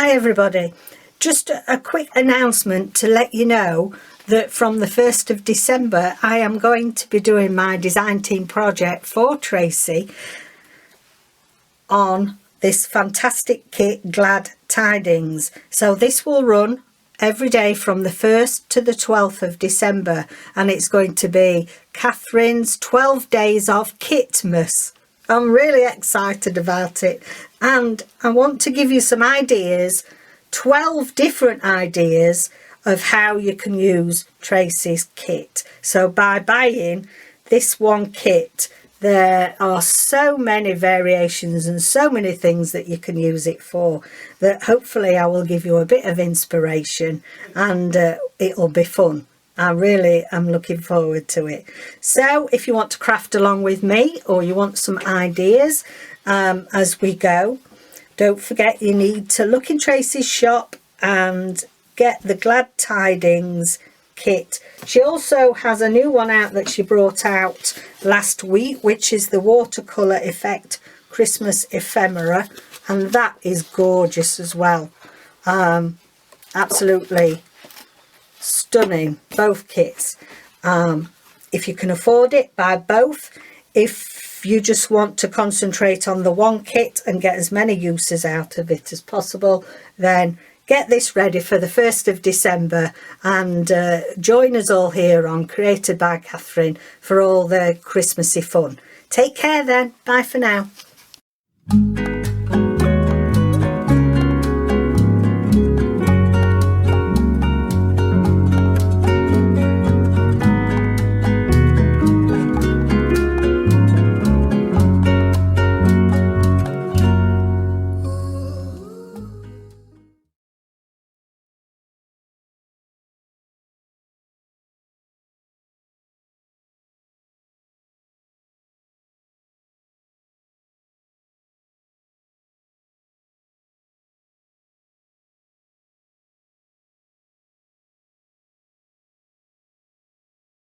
Hi everybody, just a quick announcement to let you know that from the 1st of December I am going to be doing my design team project for Tracie on this fantastic kit Glad Tidings. So this will run every day from the 1st to the 12th of December, and it's going to be Catherine's 12 days of Kitmas. I'm really excited about it, and I want to give you some ideas, 12 different ideas of how you can use Tracie's kit. So by buying this one kit, there are so many variations and so many things that you can use it for, that hopefully I will give you a bit of inspiration, and it'll be fun. I really am looking forward to it. So if you want to craft along with me, or you want some ideas as we go, don't forget you need to look in Tracie's shop and get the Glad Tidings kit. She also has a new one out that she brought out last week, which is the Watercolour Effect Christmas Ephemera, and that is gorgeous as well. Absolutely stunning, both kits. If you can afford it, buy both. If you just want to concentrate on the one kit and get as many uses out of it as possible, then get this ready for the 1st of December, and join us all here on Created by Catherine for all the Christmassy fun. Take care then. Bye for now.